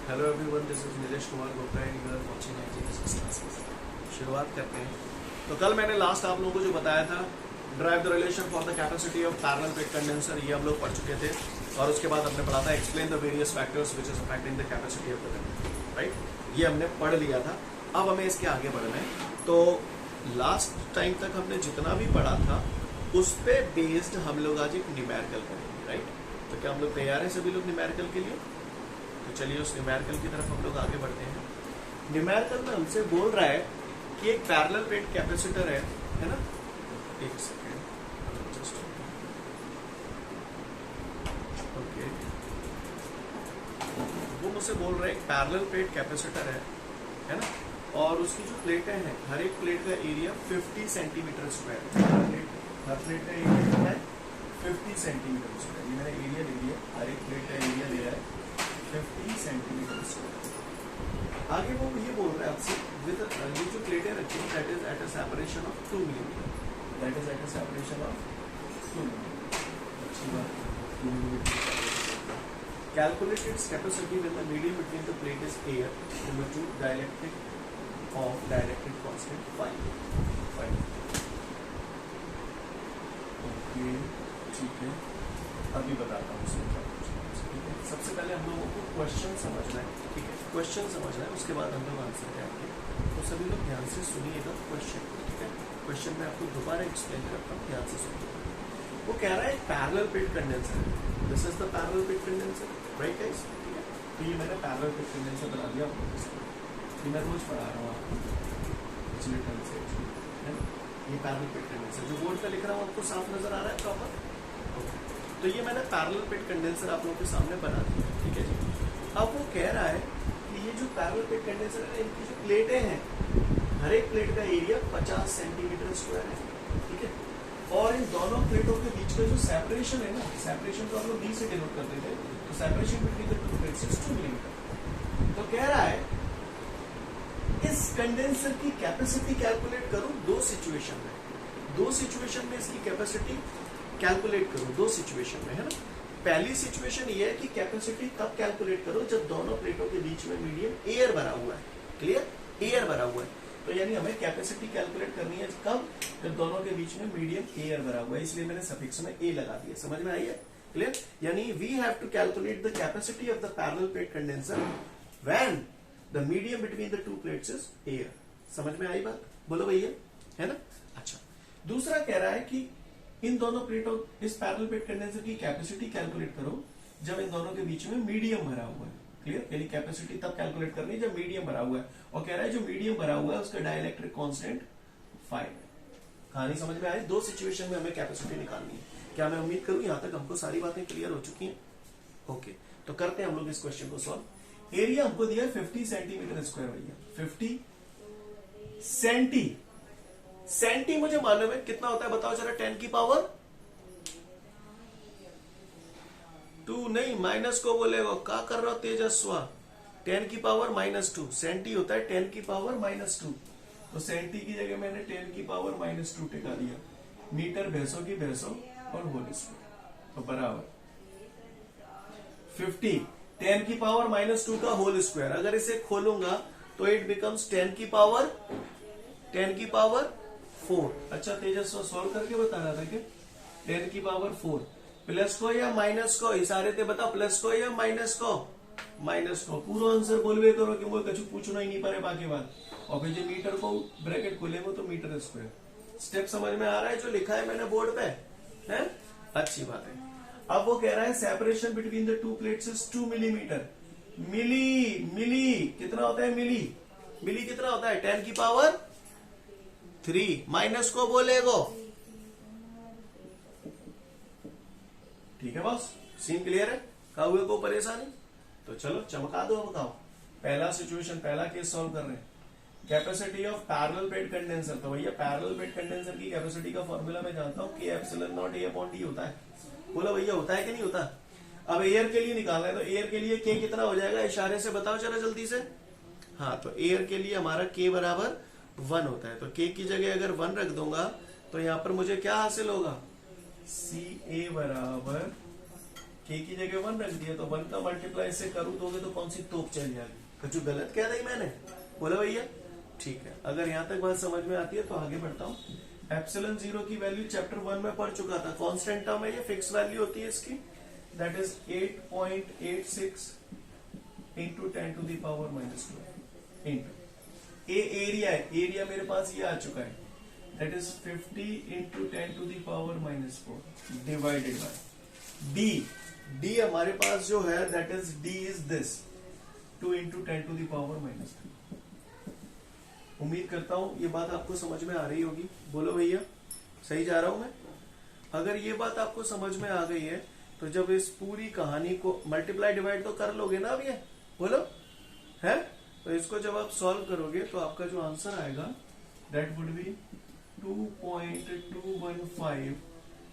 Hello everyone, this is Nilesh Kumar Gupta and you are watching education classes. शुरुआत करते हैं। तो कल मैंने लास्ट आप लोगों को जो बताया था, drive the relation for the capacity of parallel plate condenser, ये हम लोग पढ़ चुके थे। और उसके बाद हमने पढ़ा था explain the various factors which is affecting the capacity of the condenser, right. ये हमने पढ़ लिया था। अब हमें इसके आगे बढ़ना है। तो लास्ट टाइम तक हमने जितना भी पढ़ा था उस पे बेस्ड हम लोग आज एक न्यूमेरिकल करेंगे, राइट। तो क्या हम लोग तैयार हैं सभी लोग न्यूमेरिकल के लिए? तो चलिए उस न्यूमेरिकल की तरफ हम लोग आगे बढ़ते हैं। न्यूमेरिकल में हमसे बोल रहा है कि एक पैरेलल प्लेट कैपेसिटर है ना। एक सेकेंड, जस्ट ओके। वो मुझसे बोल रहा है एक पैरेलल प्लेट कैपेसिटर है ना। और उसकी जो प्लेटें हैं, हर एक प्लेट का एरिया 50 सेंटीमीटर स्क्वायर। हर प्लेट का एरिया है 50 सेंटीमीटर स्क्वायर। ये मैंने एरिया ले लिया, हर एक प्लेट का एरिया ले रहा है 50 सेंटीमीटर स्क्वायर। आगे वो ये बोल रहा है आपसे विद ये जो प्लेटें रखी हैं that is at a separation of 2 millimetre. That is at a separation of 2 millimetre. अच्छी बात, 2 millimetre. Calculate its capacity when the medium between the plate is air in the two dielectric of dielectric constant 5। Okay, ठीक है। अभी बताता हूँ उसमें क्या पूछना है। सबसे पहले हम लोगों को क्वेश्चन समझना है, ठीक है। क्वेश्चन समझना है, उसके बाद हम लोग आंसर देंगे। तो सभी लोग ध्यान से सुनिएगा क्वेश्चन को, ठीक है। क्वेश्चन मैं आपको दोबारा एक्सप्लेन करता हूँ, ध्यान से सुनिएगा। वो कह रहा है parallel plate condenser, this is the parallel plate condenser, right guys, ठीक है। तो ये मैंने पैरेलल प्लेट कंडेंसर बना दिया आपको। ये मैं रोज पढ़ा रहा हूँ आपको पिछले टर्म से, है ना। ये पैरेलल प्लेट कंडेंसर जो बोर्ड पे लिख रहा हूँ आपको साफ नजर आ रहा है प्रॉपर? तो ये मैंने पैरेलल प्लेट कंडेंसर आप लोगों के सामने बना दिया, ठीक है जी। अब वो कह रहा है कि ये जो पैरेलल प्लेट कंडेंसर है, इनकी जो प्लेटें हैं, हर एक प्लेट का एरिया 50 सेंटीमीटर स्क्वायर है, ठीक है। और इन दोनों प्लेटों के बीच का जो सेपरेशन है ना, सेपरेशन को हम लोग डी से डिनोट करते थे, तो separation between the two plates is 2 millimetre. तो कह रहा है इस कंडेंसर की कैपेसिटी कैलकुलेट करो दो सिचुएशन में इसकी कैपेसिटी कैलकुलेट करो दो सिचुएशन में, है ना। पहली सिचुएशन ये है कि कैपेसिटी तब कैलकुलेट करो जब दोनों प्लेटों के बीच में मीडियम एयर भरा हुआ है, क्लियर, एयर भरा हुआ है। तो यानी हमें कैपेसिटी कैलकुलेट करनी है कब? जब दोनों के बीच में मीडियम एयर भरा हुआ है, इसलिए मैंने सफिक्स में ए लगा दिया। समझ में आई है? क्लियर। यानी we have to calculate the capacity of the parallel plate condenser when the medium between the two plates is air. समझ में आई बात? बोलो भैया, है ना। अच्छा, दूसरा कह रहा है कि इन दोनों प्लेटों, इस पैरेलल प्लेट कंडेंसर की कैपेसिटी कैलकुलेट करो जब इन दोनों के बीच में मीडियम भरा हुआ है, क्लियर। यानी कैपेसिटी तब कैलकुलेट करनी है जब मीडियम भरा हुआ है। और कह रहा है जो मीडियम भरा हुआ है उसका डाइलेक्ट्रिक कांस्टेंट 5 है। कहानी समझ में आई? दो सिचुएशन में हमें कैपेसिटी निकालनी है। क्या मैं उम्मीद करूं यहां तक हमको सारी बातें क्लियर हो चुकी हैं? ओके, तो करते हैं हम लोग इस क्वेश्चन को सॉल्व। एरिया हमको दिया है 50 सेंटीमीटर स्क्वायर भैया, 50 सेंटी मुझे मालूम है कितना होता है, बताओ जरा। 10 की पावर 2 नहीं, माइनस को बोलेगा, क्या कर रहा हो तेजस्वा? 10 की पावर -2 सेंटी होता है, 10 की पावर -2। तो सेंटी की जगह मैंने 10 की पावर -2 टिका दिया। मीटर भैंसों की भैंसों और होल स्क्वायर, तो बराबर 50 10 की पावर -2 का होल स्क्वायर। अगर इसे खोलूंगा तो इट बिकम्स 10 की पावर 4। अच्छा तेजस्व सॉल्व करके बता रहा था कि 10 की पावर 4 प्लस को या माइनस को, इशारे थे बता, प्लस को या माइनस को? माइनस को। पूरा आंसर बोलवे करो कि मुझे कुछ पूछना ही नहीं पड़े बाकी बात। और फिर जो मीटर को ब्रैकेट खोलेंगे तो मीटर स्क्वायर। स्टेप समझ में आ रहा है जो लिखा है मैंने बोर्ड पे, है? अच्छी बात है। अब वो कह रहा है separation between the two plates is 2 millimetre. Milli कितना होता है? मिली कितना होता है? 10 की पावर 3। माइनस को बोलेगो, ठीक है बॉस, सीन क्लियर है? हुए को परेशानी? तो चलो चमका दो। अब बताओ, पहला सिचुएशन, पहला केस सॉल्व कर रहे हैं। Capacity of parallel plate condenser. तो भैया पैरेलल प्लेट कंडेंसर की कैपेसिटी का फॉर्मूला मैं जानता हूँ, K epsilon not A upon D होता है। बोलो भैया, होता है कि नहीं होता? अब एयर के लिए निकालना है, तो एयर के लिए K कितना हो जाएगा? इशारे से बताओ जरा जल्दी से। हाँ, तो एयर के लिए हमारा K बराबर 1 होता है। तो K की जगह अगर 1 रख दूंगा तो यहां पर मुझे क्या हासिल होगा? CA बराबर के की जगह 1 रख दिया, तो 1 का मल्टीप्लाई से करूँ दोगे तो कौन सी तोप चल जाएगी? कुछ गलत कह रही मैंने? बोला भैया? ठीक है, अगर यहाँ तक बात समझ में आती है तो आगे बढ़ता हूँ। एप्सिलॉन 0 की वैल्यू चैप्टर 1 में पढ़ चुका था। कांस्टेंट टर्म है, ये फिक्स वैल्यू होती है इसकी, that is 8.86 into 10 to the power -2 into a area है, एरिया मेरे पास ये आ चुका है, that is 50 into 10 to the power -4 divided by D. D हमारे पास जो है that is D is this 2 into 10 to the power -3। उम्मीद करता हूं ये बात आपको समझ में आ रही होगी। बोलो भैया, सही जा रहा हूं मैं? अगर ये बात आपको समझ में आ गई है तो जब इस पूरी कहानी को मल्टीप्लाई डिवाइड तो कर लोगे ना अब ये, बोलो है? तो इसको जब आप सॉल्व करोगे तो आपका जो आंसर आएगा दैट वुड बी 2.215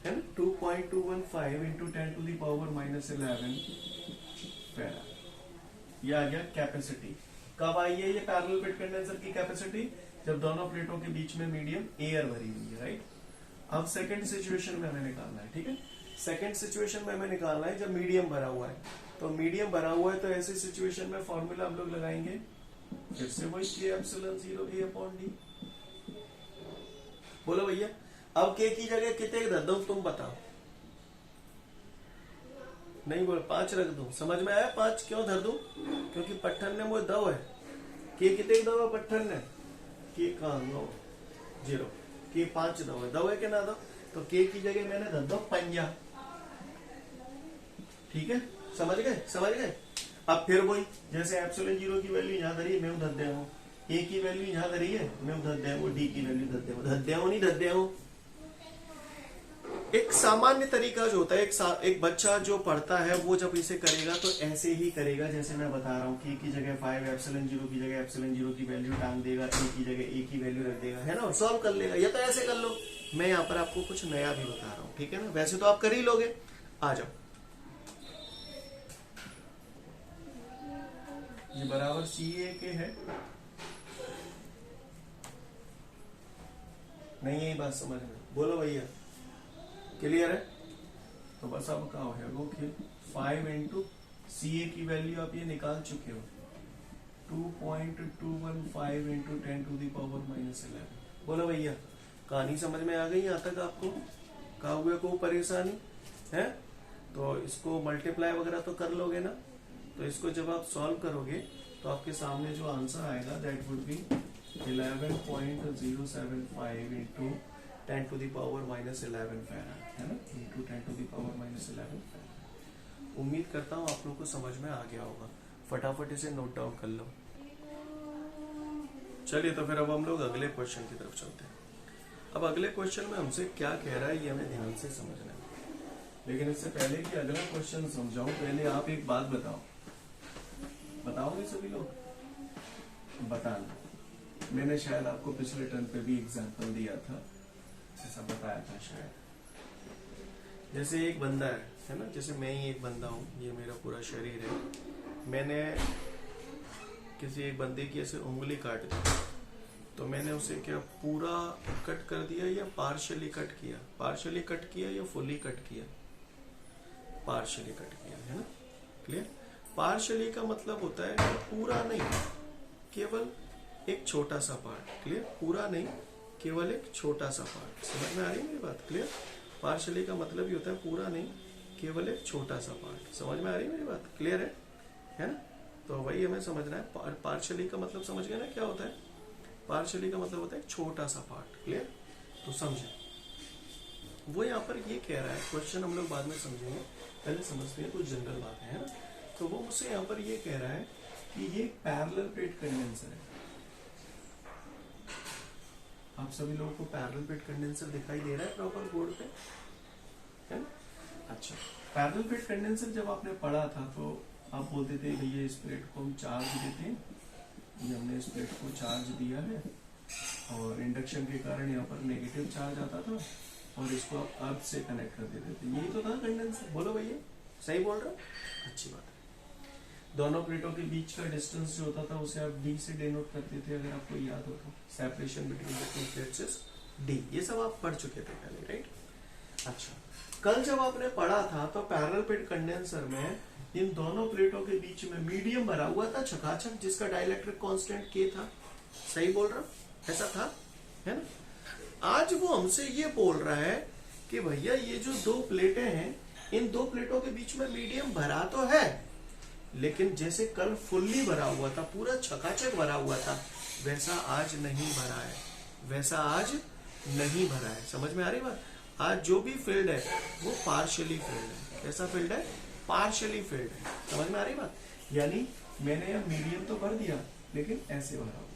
है ना, 2.215 इंटू 10 टू द पावर -11 फेरा। ये आ गया कैपेसिटी। कब आई है ये पैरेलल बेड कंडेंसर की कैपेसिटी? जब दोनों प्लेटों के बीच में मीडियम एयर भरी हुई है, राइट? अब सेकंड सिचुएशन में हमें निकालना है, ठीक है? सेकंड सिचुएशन में हमें निकालना है जब मीडियम भरा हुआ है। तो मीडियम भरा हुआ है तो ऐसी सिचुएशन में फॉर्मूला हम लोग लगाएंगे फिर से वही के एप्सिलॉन 0 ए अपॉन डी। बोलो भैया, अब के की जगह कितने रख दूं तुम बताओ? नहीं बोल, 5 रख दूं? समझ में आया? 5 क्यों धर दूं? क्योंकि पट्ठन ने मुझे दव है। के कितने दव है पट्ठन ने? के का 0, के 5 दव है। दव है कि ना दव? तो के की जगह मैंने धर दो 5। ठीक है, समझ गए? समझ गए? अब फिर वही, जैसे एप्सिलॉन 0 की वैल्यू यहाँ धरी, मैं उधर दे हूँ। ए की वैल्यू यहाँ धरी है, मैं उधर दे हूँ। डी की वैल्यू धर दे हूँ। धर दे हूँ नहीं धर दे हूँ? एक सामान्य तरीका जो होता है, एक बच्चा जो पढ़ता है वो जब इसे करेगा तो ऐसे ही करेगा जैसे मैं बता रहा हूँ। के की जगह 5, एप्सिलॉन 0 की जगह एप्सिलॉन 0 की वैल्यू टांग देगा, ए की जगह ए की वैल्यू रख देगा, है ना, और सॉल्व कर लेगा। या तो ऐसे कर लो, मैं यहाँ पर आपको कुछ नया भी बता रहा हूँ, ठीक है ना? वैसे तो आप कर ही लोगे। आ जाओ, ये बराबर CA के है, नहीं यही बात समझ में? बोलो भैया, क्लियर है? तो बस अब क्या हो वो कि 5 इंटू CA की वैल्यू आप ये निकाल चुके हो, 2.215 इंटू 10 टू द पावर -11। बोलो भैया, कहानी समझ में आ गई यहाँ तक आपको? कहा हुए को परेशानी है? तो इसको मल्टीप्लाई वगैरह तो कर लोगे ना? तो इसको जब आप सॉल्व करोगे तो आपके सामने जो आंसर आएगा that would be 11.075 into 10 to the power -11 farad, है ना, इंटू 10 टू द पावर -11 फेरा। उम्मीद करता हूँ आप लोग को समझ में आ गया होगा। फटाफट इसे नोट डाउन कर लो। चलिए, तो फिर अब हम लोग अगले क्वेश्चन की तरफ चलते हैं। अब अगले क्वेश्चन में हमसे क्या कह रहा है ये हमें ध्यान से समझना है। लेकिन इससे पहले कि अगला क्वेश्चन समझाऊं, पहले आप एक बात बताओ। बताओगे सभी लोग? बताना। मैंने शायद आपको पिछले टर्म पे भी एग्जांपल दिया था, ऐसा बताया था शायद। जैसे एक बंदा है ना, जैसे मैं ही एक बंदा हूँ, ये मेरा पूरा शरीर है। मैंने किसी एक बंदे की ऐसे उंगली काट दी, तो मैंने उसे क्या पूरा कट कर दिया या पार्शियली कट किया? पार्शियली कट किया या फुली कट किया? पार्शियली कट किया, है ना? क्लियर? पार्शियली का मतलब होता है कि पूरा नहीं, केवल एक छोटा सा पार्ट। क्लियर? पूरा नहीं, केवल एक छोटा सा पार्ट। समझ में आ रही है मेरी बात? क्लियर? पार्शियली का मतलब ये होता है पूरा नहीं, केवल एक छोटा सा पार्ट। समझ में आ रही है मेरी बात? क्लियर है ना? तो वही हमें समझना है। पार्शियली का मतलब समझ गए ना क्या होता है? पार्शियली का मतलब होता है एक छोटा सा पार्ट। क्लियर? तो समझे, वो यहाँ पर ये कह रहा है, क्वेश्चन हम लोग बाद में समझेंगे, पहले समझते हैं कुछ जनरल बातें, है ना? तो वो मुझसे यहाँ पर ये कह रहा है कि ये पैरेलल प्लेट कंडेंसर है। आप सभी लोगों को पैरेलल प्लेट कंडेंसर दिखाई दे रहा है प्रॉपर बोर्ड पे, है ना? अच्छा, पैरेलल प्लेट कंडेंसर जब आपने पढ़ा था तो आप बोलते थे भैया इस प्लेट को हम चार्ज देते हैं, ये हमने इस प्लेट को चार्ज दिया है और इंडक्शन के कारण यहाँ पर नेगेटिव चार्ज आता था और इसको आप अर्थ से कनेक्ट कर देते थे। यही तो था कंडेंसर। बोलो भैया, सही बोल रहा हूँ? अच्छी बात है। दोनों प्लेटों के बीच का डिस्टेंस जो होता था उसे आप D से डिनोट करते थे, अगर आपको याद हो तो। Separation between the two plates is D। ये सब आप पढ़ चुके थे पहले, राइट? अच्छा, कल जब आपने पढ़ा था तो पैरेलल प्लेट कंडेंसर में इन दोनों प्लेटों के बीच में मीडियम भरा हुआ था छकाछक, जिसका डाइलेक्ट्रिक कांस्टेंट के था। सही बोल रहा हूं? ऐसा था, है ना? आज वो हमसे ये बोल रहा है कि भैया ये जो दो प्लेटें हैं, इन दो प्लेटों के बीच में मीडियम भरा तो है, लेकिन जैसे कल फुल्ली भरा हुआ था, पूरा छकाछक भरा हुआ था, वैसा आज नहीं भरा है, वैसा आज नहीं भरा है। समझ में आ रही बात? आज जो भी फील्ड है वो पार्शियली फील्ड है। कैसा फील्ड है? पार्शियली फील्ड है। समझ में आ रही बात? यानी मैंने यह मीडियम तो भर दिया, लेकिन ऐसे भरा हुआ,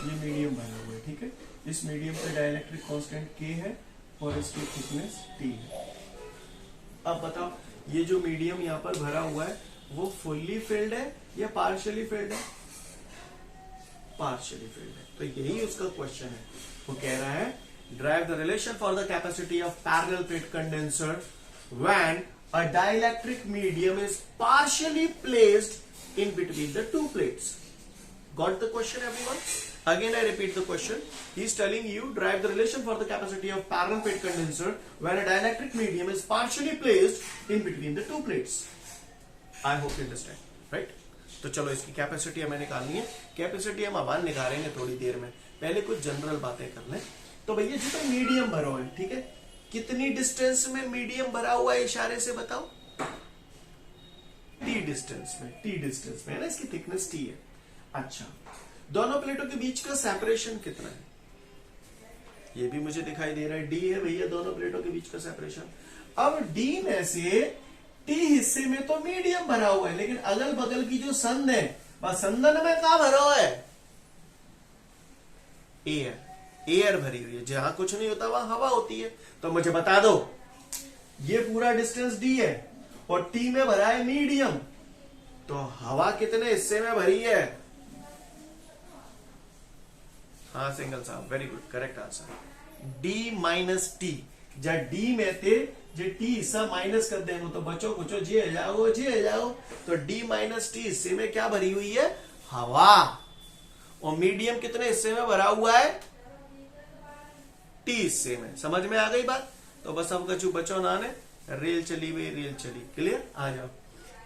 ये मीडियम भरा हुआ है, ठीक है। इस मीडियम का डाइलेक्ट्रिक कांस्टेंट के है और इसकी थिकनेस टी है। अब बताओ, ये जो मीडियम यहाँ पर भरा हुआ है वो फुल्ली फिल्ड है या पार्शियली फिल्ड है? पार्शियली फिल्ड है। तो यही उसका क्वेश्चन है। वो कह रहा है drive the relation for the capacity of parallel plate condenser when a dielectric medium is partially placed in between the two plates. Got the question, everyone? Again, I repeat the question. He is telling you derive the relation for the capacity of parallel plate condenser when a dielectric medium is partially placed in between the two plates. I hope you understand, right? तो चलो इसकी capacity हमें निकालनी है। Capacity हम अब निकालेंगे थोड़ी देर में, पहले कुछ जनरल बातें कर लें। तो भैया जी तो मीडियम भरा हुआ है, ठीक है। कितनी डिस्टेंस में मीडियम भरा हुआ है इशारे से बताओ? टी डिस्टेंस में है ना, इसकी थिकनेस टी है। अच्छा, दोनों प्लेटों के बीच का सेपरेशन कितना है? ये भी मुझे दिखाई दे रहा है, डी है भैया दोनों प्लेटों के बीच का सेपरेशन। अब डी में से टी हिस्से में तो मीडियम भरा हुआ है, लेकिन अगल बगल की जो संद है, बस संदन में कहां भरा हुआ है? एयर भरी हुई है। जहां कुछ नहीं होता वहां हवा होती है। तो मुझे बता दो, ये पूरा डिस्टेंस डी है और टी में भरा है मीडियम, तो हवा कितने हिस्से में भरी है? हाँ सिंगल साहब, very good, correct answer. D minus T. जब डी में थे जो टी हिस्सा माइनस कर देंगे तो बचो कुछ जी जाओ। तो डी माइनस टी हिस्से में क्या भरी हुई है? हवा। और मीडियम कितने हिस्से में भरा हुआ है? टी हिस्से में। समझ में आ गई बात? तो बस अब कछु बचो ना ने, रेल चली भाई, रेल चली। क्लियर? आ जाओ।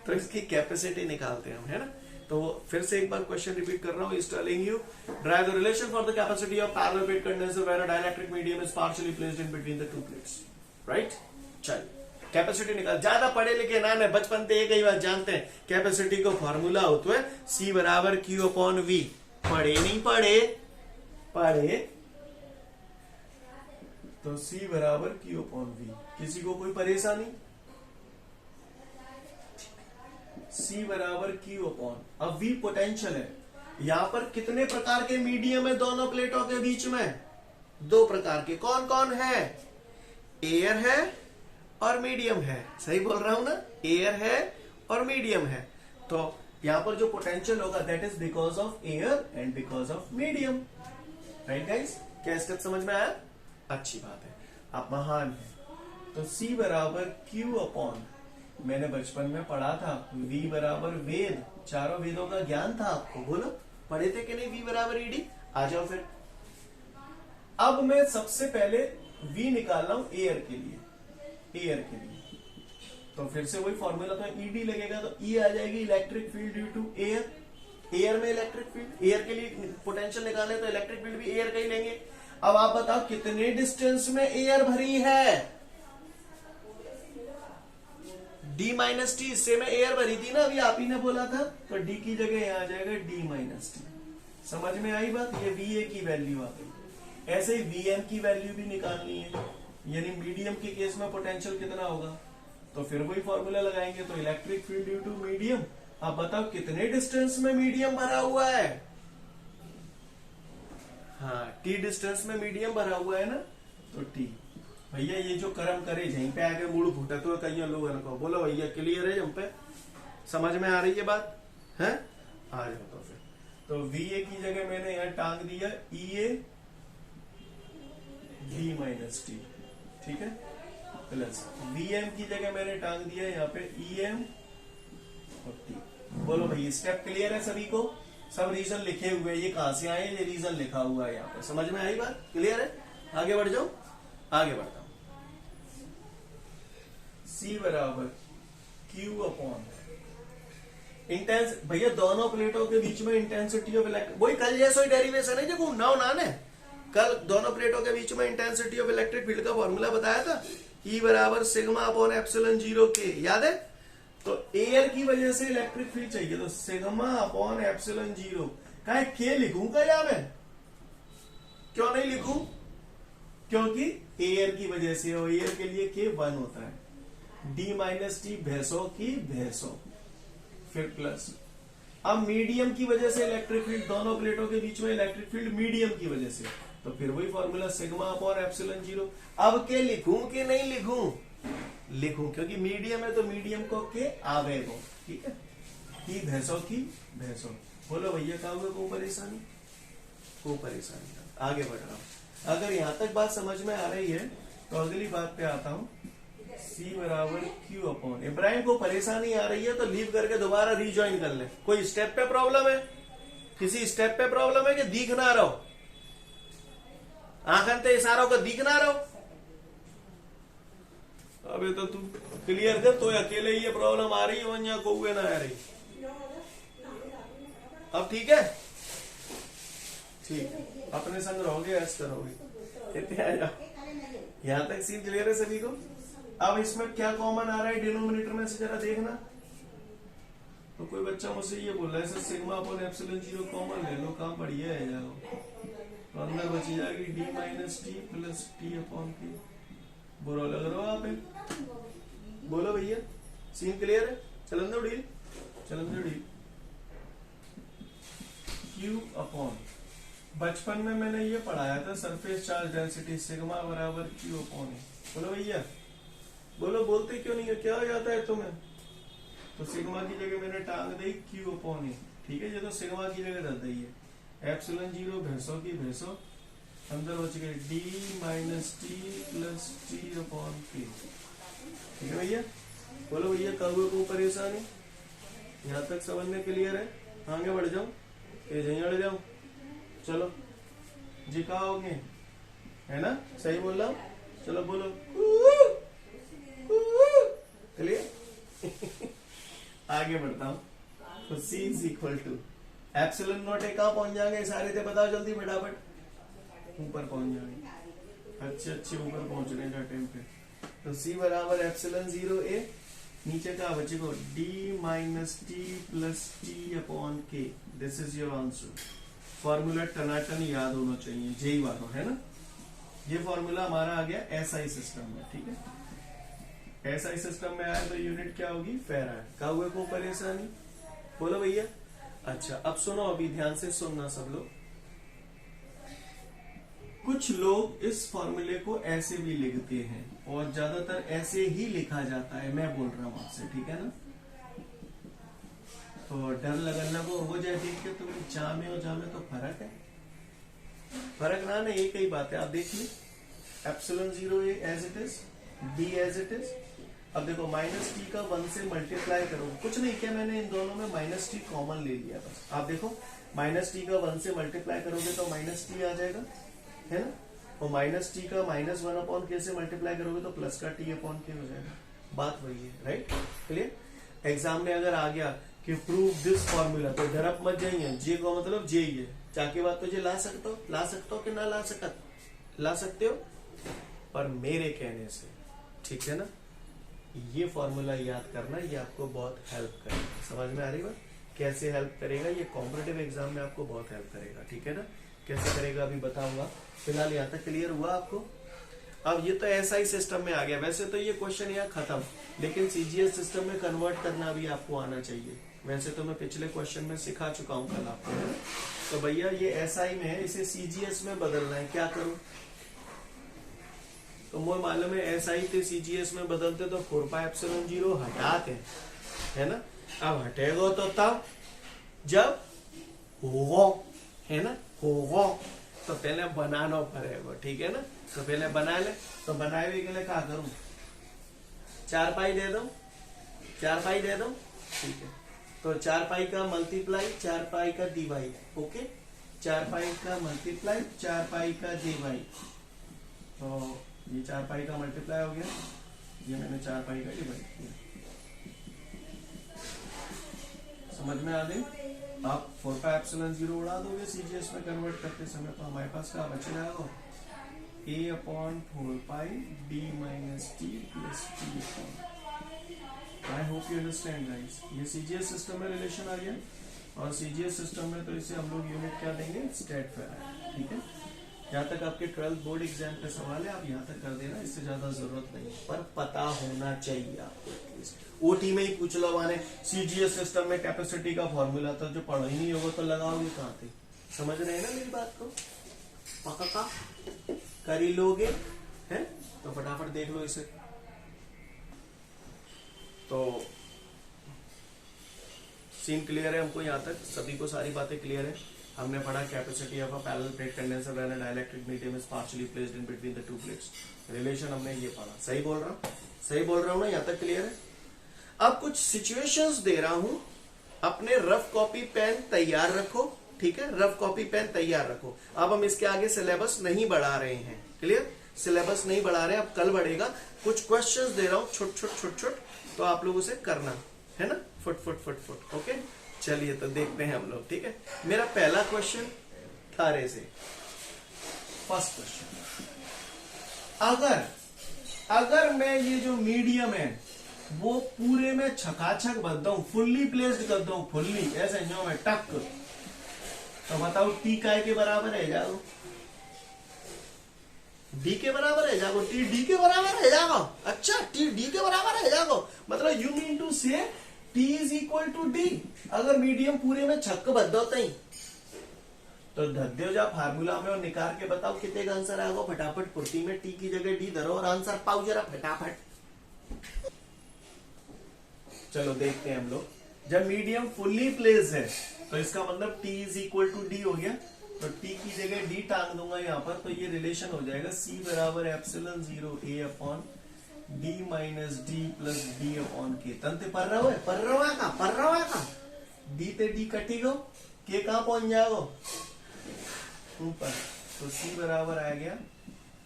तो इसकी कैपेसिटी निकालते हैं हम, है ना। तो फिर से एक बार क्वेश्चन रिपीट कर रहा हूं। Is telling you derive the relation for the capacity of parallel plate condenser where a dielectric medium is partially placed in between the two plates. Right? चलिए कैपेसिटी निकाल। ज्यादा पढ़े लिखे ना ने, बचपन से एक ही बात जानते हैं, कैपेसिटी को फॉर्मूला होता है C बराबर Q अपॉन V। पढ़े नहीं पढ़े? पढ़े तो C बराबर Q अपॉन V। किसी को कोई परेशानी? C बराबर Q अपॉन, अब V पोटेंशियल है। यहां पर कितने प्रकार के मीडियम है दोनों प्लेटों के बीच में? दो प्रकार के। कौन कौन है? एयर है और मीडियम है। सही बोल रहा हूं ना? एयर है और मीडियम है। तो यहां पर जो पोटेंशियल होगा that is because of air and because of medium. Right guys? क्या स्टेप समझ में आया? अच्छी बात है, आप महान है। तो C बराबर Q अपॉन, मैंने बचपन में पढ़ा था, V बराबर वेद, चारों वेदों का ज्ञान था आपको। बोलो पढ़े थे कि नहीं? V बराबर ED। आ जाओ फिर। अब मैं सबसे पहले V निकाल रहा हूं एयर के लिए। तो फिर से वही फॉर्मूला था, ED लगेगा तो E आ जाएगी, electric field due to air. Air में इलेक्ट्रिक फील्ड, एयर के लिए पोटेंशियल निकालने तो इलेक्ट्रिक फील्ड भी एयर का ही लेंगे। अब आप बताओ कितने डिस्टेंस में एयर भरी है? डी माइनस टी हिस्से में एयर भरी थी ना, अभी आप ही ने बोला था। तो डी की जगह यहां आ जाएगा डी माइनस टी। समझ में आई बात? ये VA की वैल्यू आ गई। ऐसे ही VM की वैल्यू भी निकालनी है, यानी मीडियम के केस में पोटेंशियल कितना होगा। तो फिर वही फॉर्मूला लगाएंगे, तो electric field due to medium. अब बताओ कितने डिस्टेंस में मीडियम भरा हुआ है? हाँ, टी डिस्टेंस में मीडियम भरा हुआ है ना, तो टी। भैया ये जो कर्म करे यहीं पे आके मूड फूटे तो कई लोग को बोलो भैया क्लियर है? हम पे समझ में आ रही है बात? है? आ जाओ। तो फिर तो VA की जगह मैंने यहाँ टांग दिया EA V माइनस टी, ठीक है, प्लस VM की जगह मैंने टांग दिया यहाँ पे EM और T। बोलो भैया स्टेप क्लियर है सभी को? सब रीजन लिखे हुए, ये कहां से आए? ये रीजन लिखा हुआ है यहाँ पे। समझ में आई बात? क्लियर है? आगे बढ़ जाओ। आगे बढ़ता हूं। C बराबर Q अपॉन इंटेंस, भैया दोनों प्लेटों के बीच में इंटेंसिटी ऑफ इलेक्ट्रिक, वही कल जैसा ही डेरिवेशन है जो घूमना होना है। कल दोनों प्लेटों के बीच में इंटेंसिटी ऑफ इलेक्ट्रिक फील्ड का फॉर्मूला बताया था, E बराबर सिग्मा अपॉन एप्सिलॉन 0 के, याद है? तो एयर की वजह से इलेक्ट्रिक फील्ड चाहिए, तो सिग्मा अपॉन एप्सिलॉन 0 का के लिखूं क्या या मैं? क्यों नहीं लिखूं? क्योंकि एयर की वजह से, और एयर के लिए के 1 होता है, डी माइनस टी भैंसों की भैंसों, फिर प्लस। अब मीडियम की वजह से इलेक्ट्रिक फील्ड, दोनों प्लेटों के बीच में इलेक्ट्रिक फील्ड मीडियम की वजह से, तो फिर वही फॉर्मूला सिग्मा अपॉन एप्सिलॉन 0। अब के लिखूं कि नहीं लिखूं? लिखूं, क्योंकि मीडियम है तो मीडियम को के आवेगो, ठीक है, की भैंसों की भैंसों। बोलो भैया का हुआ को परेशानी? को परेशानी। आगे बढ़ रहा हूं। अगर यहां तक बात समझ में आ रही है तो अगली बात पे आता हूं। C बराबर Q अपॉन, इब्राहिम को परेशानी आ रही है तो लीव करके दोबारा रीज्वाइन कर ले। कोई स्टेप पे प्रॉब्लम है? किसी स्टेप पे प्रॉब्लम है कि दिख ना रहो? आंखन ते इशारों को दिख ना रहो? अबे तो तू क्लियर कर, तो अकेले ही ये प्रॉब्लम आ रही है, वहां को ना आ रही। अब ठीक है, ठीक है, अपने संग रहोगे, ऐसा करोगे, इतने आ जाओ। यहां तक सीन क्लियर है सभी को? अब इसमें क्या कॉमन आ रहा है डिनोमिनेटर में से जरा देखना। तो कोई बच्चा मुझसे ये बोल रहा है sir sigma upon epsilon 0 common ले लो, काम बढ़िया है जाओ, तो अंदर बची जाएगी D minus T plus T upon के। बुरा लग रहा हो आप? बोलो भैया, सीन क्लियर है? चलन दो डील, चलन दो डील। Q अपॉन, बचपन में मैंने ये पढ़ाया था, सरफेस चार्ज डेंसिटी सिग्मा बराबर Q अपॉन है। बोलो भैया, बोलो, बोलते क्यों नहीं है? क्या हो जाता है तुम्हें? तो सिग्मा की जगह मैंने टांग दी Q अपॉन है, ठीक है, ये तो सिग्मा की जगह रख दी है। एप्सिलॉन 0 भैंसों की भैंसों, अंदर बच गए D minus T plus T upon के, ठीक है भैया? बोलो भैया, कौवे को परेशानी? यहाँ तक समझने क्लियर है? आगे बढ़ जाऊं, अड़ जाऊं? चलो जी, कहा होंगे, है ना? सही बोल रहा हूं? चलो बोलो क्लियर। आगे बढ़ता हूं। तो C is equal to epsilon naught A, कहां पहुंच जाएंगे सारे थे? बताओ जल्दी फटाफट, ऊपर पहुंच जाएंगे, अच्छे ऊपर पहुंचने का टाइम पे। तो C बराबर एप्सिलॉन 0 ए, नीचे का बचेगा D minus T plus T upon K. This is your answer. Formula टनाटन याद होना चाहिए, जेई वालों, है ना? ये फॉर्मूला हमारा आ गया SI सिस्टम में, ठीक है? SI सिस्टम में आया तो यूनिट क्या होगी? फेराड। का हुए को परेशानी? बोलो भैया। अच्छा, अब सुनो, अभी ध्यान से सुनना सब लोग। कुछ लोग इस फॉर्मूले को ऐसे भी लिखते हैं और ज्यादातर ऐसे ही लिखा जाता है, मैं बोल रहा हूं आपसे, ठीक है ना? तो डर लगना को हो जाए देख के, तुम जामे और जामे तो फर्क है, फर्क ना एक ही बात है। आप देखिए, epsilon 0 as it is, D as it is. अब देखो माइनस टी का 1 से मल्टीप्लाई करो, कुछ नहीं किया मैंने, इन दोनों में माइनस टी कॉमन ले लिया बस। आप देखो माइनस टी का 1 से मल्टीप्लाई करोगे तो माइनस टी आ जाएगा, है ना? और माइनस टी का माइनस 1 अपॉन के से मल्टीप्लाई करोगे तो प्लस का टी अपॉन के हो जाएगा। बात वही है, राइट? क्लियर? एग्जाम में अगर आ गया कि प्रूव दिस फॉर्मूला, तो डरप मत जाइए, जे को मतलब जे ही है। जाके बात तुझे ला सकते हो कि ना ला सकते हो, पर मेरे कहने से, ठीक है ना? ये फॉर्मूला याद करना, ये आपको बहुत हेल्प करेगा। समझ में आ रही बात? कैसे हेल्प करेगा? ये कॉम्पिटिटिव एग्जाम में आपको बहुत हेल्प करेगा, ठीक है ना? कैसे करेगा अभी बताऊंगा। फिलहाल यहाँ तक क्लियर हुआ आपको? अब ये तो SI सिस्टम में आ गया। वैसे तो ये क्वेश्चन यहाँ खत्म, लेकिन CGS सिस्टम में कन्वर्ट करना भी आपको आना चाहिए। वैसे तो मैं पिछले क्वेश्चन में सिखा चुका हूँ कल आपको, है ना? तो भैया ये SI में है, इसे CGS में बदलना है, क्या करूं? तो मुझे मालूम है SI थे CGS में बदलते तो 4 पाई एप्सिलॉन 0 हटाते, है ना? अब हटेगा तो तब जब होगा, है ना? होगा तो पहले बनाना पड़ेगा, ठीक है ना? तो पहले बना ले, तो बनाए के लिए क्या करूं? 4 पाई दे दो, 4 पाई दे दो, ठीक है? तो 4 पाई का मल्टीप्लाई 4 पाई का डिवाइड, ओके? 4 पाई का मल्टीप्लाई 4 पाई का डिवाइड, तो ये 4 पाई का मल्टीप्लाई हो गया, ये मैंने 4 पाई का डिवाइड किया। समझ में आ गई? आप 4 पाई एप्सिलॉन 0 उड़ा दोगे सीजीएस में कन्वर्ट करते समय, तो हमारे पास क्या बच जाएगा, a upon 4 pi d minus T plus T upon. I hope you understand guys. ये सीजीएस सिस्टम में रिलेशन आ गया, और सीजीएस सिस्टम में तो इसे हम लोग यूनिट क्या देंगे, स्टेट फेराड। ठीक है, यहाँ तक आपके 12th बोर्ड एग्जाम का सवाल है, आप यहाँ तक कर देना, इससे ज्यादा जरूरत नहीं, पर पता होना चाहिए आपको एटलीस्ट। ओटी में ही पूछ लो, माने सीजीएस सिस्टम में कैपेसिटी का फॉर्मूला तो जो पढ़ो ही नहीं होगा तो लगाओगे कहाँ थे। समझ रहे हैं ना मेरी बात को? पक्का कर ही लोगे हैं? तो फटाफट देख लो इसे। तो सीन क्लियर है हमको, यहाँ तक सभी को सारी बातें क्लियर है। हमने पढ़ा capacity of a parallel plate condenser when a dielectric medium is partially placed in between the two plates. Relation हमने ये पढ़ा। सही बोल रहा हूँ? सही बोल रहा हूँ ना? यहाँ तक क्लियर है? अब कुछ सिचुएशंस दे रहा हूं, अपने रफ कॉपी पेन तैयार रखो। ठीक है, रफ कॉपी पेन तैयार रखो। अब हम इसके आगे सिलेबस नहीं बढ़ा रहे हैं। क्लियर? सिलेबस नहीं बढ़ा रहे, अब कल बढ़ेगा। कुछ क्वेश्चंस दे रहा हूं छोट छोट, तो आप लोग उसे करना है ना, फुट। ओके, चलिए तो देखते हैं हम लोग। ठीक है, मेरा पहला क्वेश्चन थारे से, फर्स्ट क्वेश्चन, अगर मैं ये जो मीडियम है वो पूरे में छकाछक भर दूं, फुल्ली प्लेस्ड कर दूं, फुल्ली ऐसे जो मैं टक, तो बताओ टी काय के बराबर है जाओ, डी के बराबर है जाओ, टी डी के बराबर है जाओ। अच्छा, टी डी के बराबर है जाओ, मतलब you mean to say T is equal to D. अगर मीडियम पूरे में छक भर दो तो धद्दे जा फार्मूला में और निकाल के बताओ कितने का आंसर आएगा फटाफट। पूर्ति में टी की जगह डी धरो और आंसर पाओ जरा फटाफट। चलो देखते हैं हम लोग। जब मीडियम फुल्ली प्लेस्ड है तो इसका मतलब T is equal to D हो गया, तो टी की जगह डी टांग दूंगा यहाँ पर, तो ये रिलेशन हो जाएगा सी बराबर epsilon 0 A upon D minus D plus D upon K. तंते पर रहा है डी ते डी कटी गो, के कहां पहुंच जाओ ऊपर, तो सी बराबर आ गया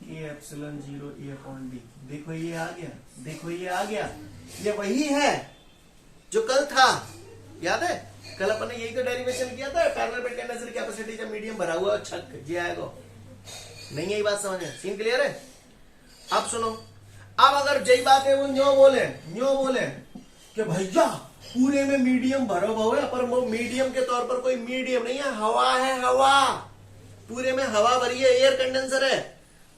के एप्सिलॉन 0 ए अपॉन डी। देखो ये आ गया, ये वही है जो कल था, याद है? कल अपन ने यही तो डेरिवेशन किया था, पैरेलल प्लेट कंडेंसर कैपेसिटी जब मीडियम भरा हुआ छक जी आएगा। नहीं यही बात समझ है? सीन क्लियर है? अब सुनो, अब अगर जय बात है वो न्यो बोले कि भैया पूरे में मीडियम भरो भाव है, पर वो मीडियम के तौर पर कोई मीडियम नहीं है, हवा है, हवा पूरे में हवा भरी है, एयर कंडेंसर है,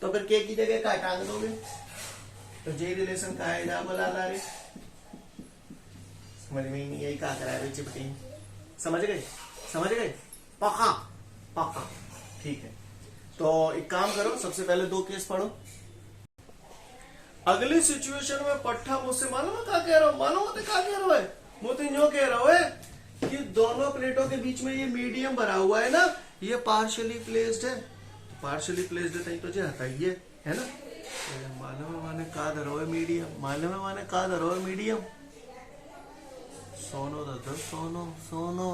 तो फिर के की जगह का टांग दोगे, तो जे रिलेशन का है जा बोला ला रे। समझ में नहीं यही कहा करा है चिपटी। समझ गए? पक्का ठीक है। तो एक काम करो, सबसे पहले 2 केस पढ़ो। अगली सिचुएशन में पट्टा मुझसे मालूम है क्या कह रहा हूं, है मोती न्यो कह रहा है कि दोनों प्लेटों के बीच में ये मीडियम भरा हुआ है ना, ये पार्शियली प्लेस्ड है, तो जो हटाइए है ना। मालूम है माने का धरो है मीडियम, सोनो दादा सोनो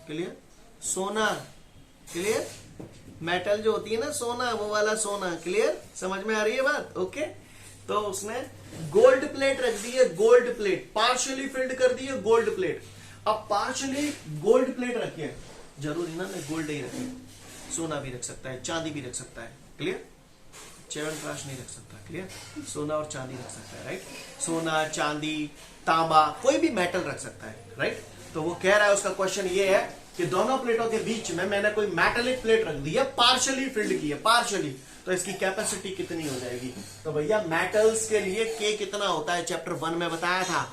क्लियर, सोना क्लियर, मेटल जो होती है ना सोना, वो वाला सोना क्लियर। समझ में आ रही है बात? ओके, तो उसने गोल्ड प्लेट रख दी है, गोल्ड प्लेट पार्शियली फिल्ड कर दी है, गोल्ड प्लेट। अब पार्शियली गोल्ड प्लेट रखिए, जरूरी ना गोल्ड ही रखिए, सोना भी रख सकता है, चांदी भी रख सकता है, क्लियर। च्यवनप्राश नहीं रख सकता, क्लियर। सोना और चांदी रख सकता है, राइट। सोना, चांदी, तांबा, कोई भी मेटल रख सकता है, राइट। तो वो कह रहा है, उसका क्वेश्चन ये है कि दोनों प्लेटों के बीच में मैंने कोई मेटेलिक प्लेट रख दी है, पार्शियली फिल्ड की है, पार्शियली, तो इसकी कैपेसिटी कितनी हो जाएगी? तो भैया मेटल्स के लिए के कितना होता है, चैप्टर 1 में बताया था,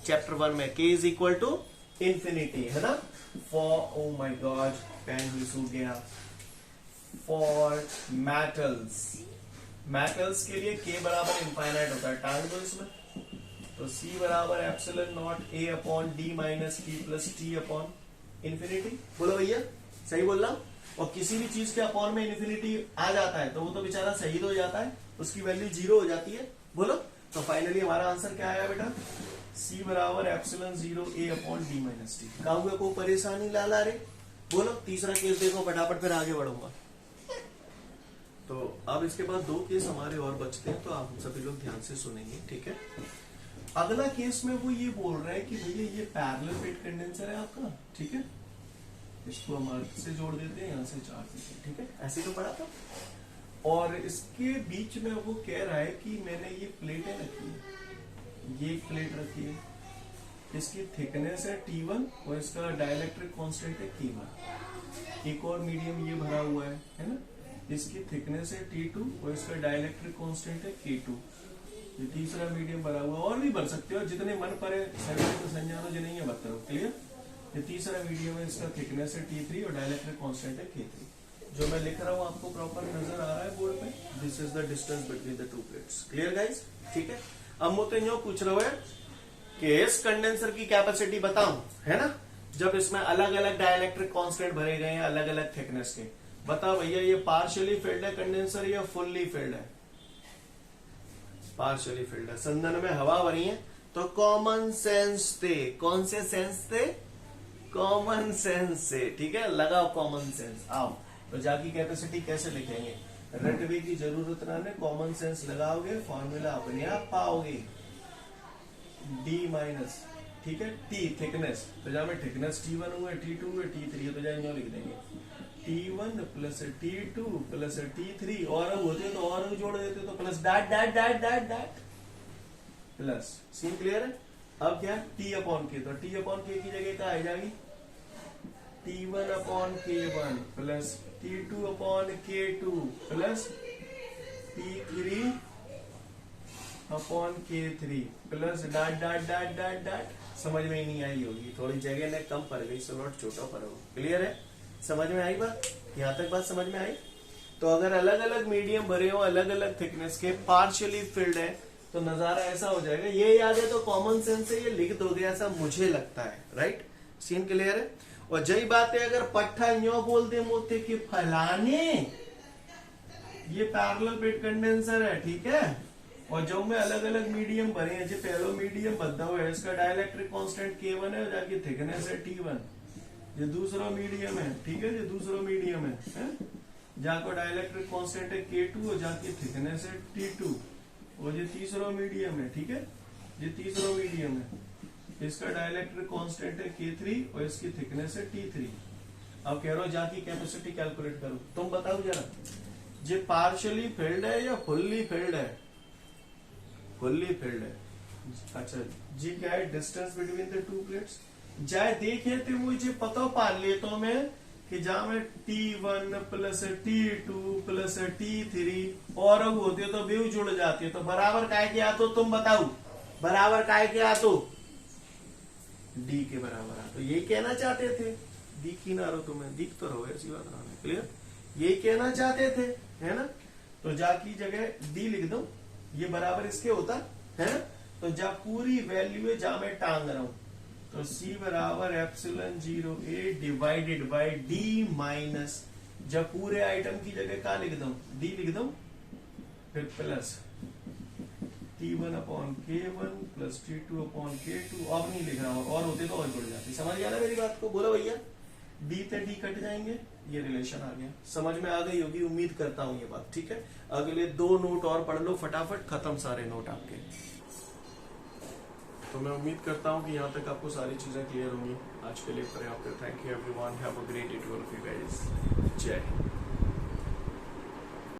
चैप्टर 1 में के इज इक्वल टू इंफिनिटी, है ना। For, oh my god pen भी सूख गया। फॉर मेटल्स के लिए के बराबर इनफाइनाइट होता है, टांग दो इसमें, तो सी बराबर एप्सिलॉन नॉट ए upon D minus T plus T upon infinity. बोलो भैया सही बोल रहा हूं? और किसी भी चीज के अपॉन में इन्फिनिटी आ जाता है तो वो तो बेचारा शहीद हो जाता है, उसकी वैल्यू 0 हो जाती है। बोलो, तो फाइनली हमारा आंसर क्या आया बेटा? सी बराबर epsilon 0 A upon D minus T. काउंगा को परेशानी ला रे। बोलो तीसरा केस देखो फटाफट, फिर आगे बढ़ूंगा। तो अब इसके बाद 2 केस हमारे और बचते हैं, तो आप सभी लोग ध्यान से सुनेंगे, ठीक है। अगला केस में वो ये बोल रहे हैं कि भैया ये पैरेलल प्लेट कंडेंसर है आपका, ठीक है, इसको हम अर्थ से जोड़ देते हैं, यहाँ से चार्ज देते हैं, ठीक है, ऐसे तो पढ़ा था। और इसके बीच में वो कह रहा है कि मैंने ये प्लेटें रखी है, ये एक प्लेट रखी है, इसकी थिकनेस है T1 और इसका डाइलेक्ट्रिक कांस्टेंट है K1। एक और मीडियम ये भरा हुआ है ना, इसकी थिकनेस है T2 और इसका डाइलेक्ट्रिक कांस्टेंट है K2। ये तीसरा मीडियम भरा हुआ, और भी भर सकते हो जितने मन पड़े, तो संजानो जो नहीं है बता रहा, क्लियर। ये तीसरा मीडियम है, इसका थिकनेस है T3 और डाइलेक्ट्रिक कांस्टेंट है K3। जो मैं लिख रहा हूँ आपको प्रॉपर नजर आ रहा है बोर्ड पे। This is the distance between the 2 plates, clear guys, ठीक है। अब मुझे यो पूछ रहा है कि इस कंडेंसर की कैपेसिटी बताऊं, है ना, जब इसमें अलग अलग डाइलेक्ट्रिक कांस्टेंट भरे गए हैं अलग अलग थिकनेस के। बताओ भैया ये पार्शियली फिल्ड है कंडेंसर या फुल्ली फिल्ड है? पार्शियली फिल्ड है। संदन में हवा भरी है तो कॉमन सेंस थे, कौन से सेंस थे? कॉमन सेंस से, ठीक है, लगाओ कॉमन सेंस। आओ तो जाकी कैपेसिटी कैसे लिखेंगे? रटवे की जरूरत ना है, कॉमन सेंस लगाओगे फॉर्मूला अपने आप पाओगे। डी माइनस, ठीक है, टी थिकनेस, तो जहां में थिकनेस T1 हुआ, T2 हुआ, T3 है, तो जाए लिख देंगे T1 plus T2 plus T3, और अब होते तो और जोड़ देते तो plus that that that that that plus. Scene clear है? अब क्या T अपॉन के, तो T अपॉन के की जगह क्या आ जाएगी T1 upon K1 plus T2 upon K2 plus T3 upon K3 plus that that that that that. समझ में ही नहीं आई होगी, थोड़ी जगह ने कम पड़ गई, स्लॉट छोटा पड़ गया, क्लियर है? समझ में आई बात? यहां तक बात समझ में आई? तो अगर अलग अलग मीडियम भरे हो अलग अलग थिकनेस के, पार्शियली फिल्ड है, तो नजारा ऐसा हो जाएगा। ये याद है तो कॉमन सेंस से ये लिख दोगे, ऐसा मुझे लगता है, राइट? सीन क्लियर है? और जही बात है अगर पट्टा यो बोल दे मोते कि फलाने ये पैरेलल प्लेट कंडेंसर है, ठीक है, और जो में अलग अलग मीडियम भरे हैं, जो पहलो मीडियम बद्दा हुआ है इसका डाइलेक्ट्रिक कांस्टेंट K1 है, जाके थिकनेस है T1। ये दूसरा मीडियम है, ठीक है, ये दूसरा मीडियम है? जाको डाइलेक्ट्रिक कांस्टेंट है K2 और जाके थिकनेस है T2, और ये तीसरा मीडियम है, ठीक है, ये तीसरा मीडियम है, इसका डाइलेक्ट्रिक कांस्टेंट है K3 और इसकी थिकनेस है T3। अब कह रहा हूं जाकी कैपेसिटी कैलकुलेट करो, तुम बताओ जरा, ये पार्शियली फिल्ड है या फुल्ली फिल्ड है? फुल्ली फिल्ड है। अच्छा जी, क्या है डिस्टेंस बिटवीन द 2 प्लेट्स? जाए देखे थे मुझे पता पा लेता हूं मैं कि जहां में T1 plus T2 plus T3 और होते तो बेव जुड़ जाते, तो बराबर काय के आतो? तुम बताओ बराबर काय के आतो? डी के बराबर आ। तो ये कहना चाहते थे, दिख ही ना रहो तुम्हें, दिख तो रहो, ऐसी बात ना, क्लियर? ये कहना चाहते थे, है ना? तो जाकी जगह डी लिख दो, ये बराबर इसके होता है ना, तो जा पूरी वैल्यू है जहां मैं टांग रहा हूं, तो C बराबर epsilon 0A divided by D minus, जब पूरे आइटम की जगह क्या लिख दूं? D लिख दूं, फिर plus T1 upon K1 plus T2 upon K2। अब नहीं लिख रहा हूं, और होते तो और जुड़ जाते। समझ गया ना मेरी बात को? बोलो भैया, D से D कट जाएंगे, ये रिलेशन आ गया, समझ में आ गई होगी, उम्मीद करता हूं ये बात, ठीक है। अगले 2 नोट और पढ़ लो फटाफट, खत्म सारे नोट आपके। तो मैं उम्मीद करता हूं कि यहाँ तक आपको सारी चीजें क्लियर होंगी। आज के लिए पर्याप्त है। Thank you everyone, have a great day to all of you guys. जय हिंद।